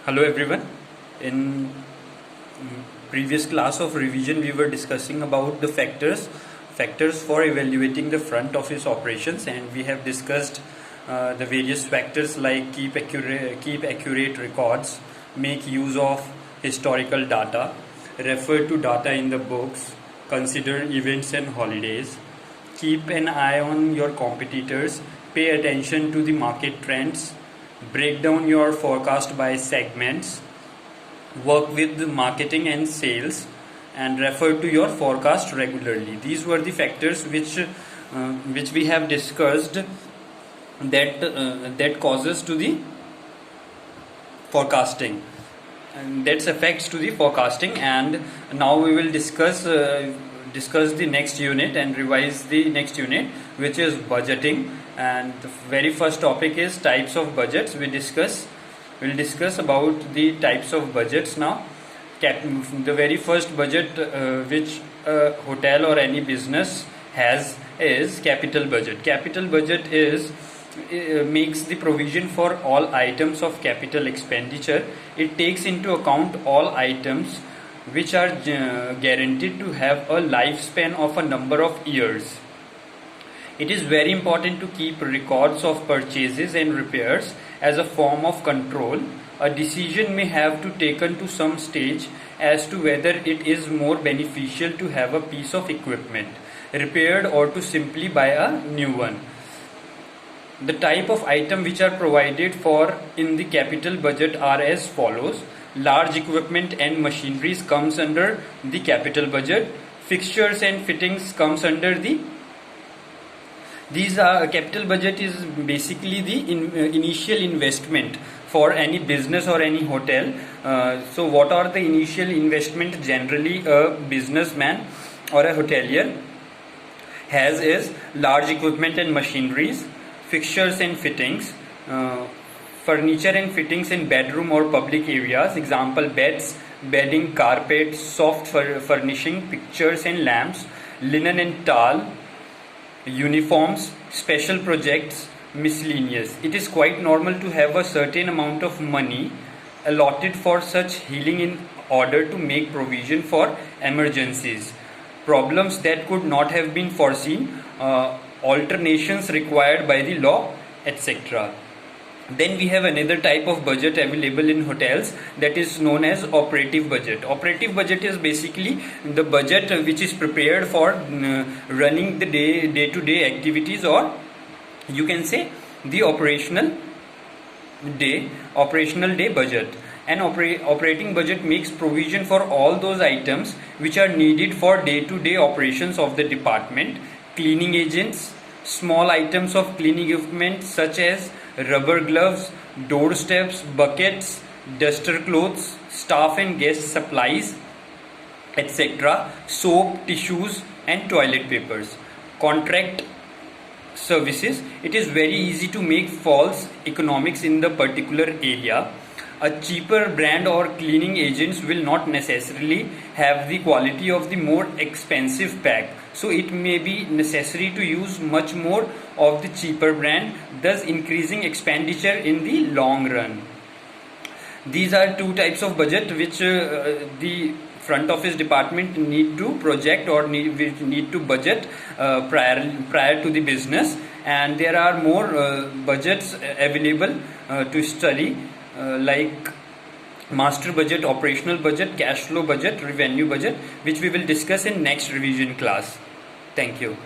Hello everyone. In previous class of revision we were discussing about the factors for evaluating the front office operations, and we have discussed the various factors like keep accurate records, make use of historical data, refer to data in the books, consider events and holidays, keep an eye on your competitors, pay attention to the market trends, break down your forecast by segments, work with marketing and sales, and refer to your forecast regularly. These were the factors which we have discussed that causes to the forecasting, and that's affects to the forecasting. And now we will discuss the next unit and revise the next unit, which is budgeting. And the very first topic is types of budgets. We'll discuss about the types of budgets now. The very first budget which a hotel or any business has is capital budget. Capital budget is makes the provision for all items of capital expenditure. It takes into account all items which are guaranteed to have a lifespan of a number of years. It is very important to keep records of purchases and repairs as a form of control. A decision may have to taken to some stage as to whether it is more beneficial to have a piece of equipment repaired or to simply buy a new one. The type of item which are provided for in the capital budget are as follows. Large equipment and machineries comes under the capital budget. Fixtures and fittings comes under the capital budget is basically the initial investment for any business or any hotel. So what are the initial investment generally a businessman or a hotelier has is large equipment and machineries, fixtures and fittings, furniture and fittings in bedroom or public areas, example beds, bedding, carpets, soft furnishing, pictures and lamps, linen and towel, uniforms, special projects, miscellaneous. It is quite normal to have a certain amount of money allotted for such healing in order to make provision for emergencies, problems that could not have been foreseen, alterations required by the law, etc. Then we have another type of budget available in hotels, that is known as operative budget. Operative budget is basically the budget which is prepared for running the day-to-day activities, or you can say the operational day budget. An operating budget makes provision for all those items which are needed for day-to-day operations of the department. Cleaning agents, small items of cleaning equipment such as rubber gloves, doorsteps, buckets, duster clothes, staff and guest supplies, etc., soap, tissues and toilet papers. Contract services. It is very easy to make false economics in the particular area. A cheaper brand or cleaning agents will not necessarily have the quality of the more expensive pack, so it may be necessary to use much more of the cheaper brand, thus increasing expenditure in the long run. These are two types of budget which the front office department need to project or need to budget prior to the business. And there are more budgets available to study, like master budget, operational budget, cash flow budget, revenue budget, which we will discuss in next revision class. Thank you.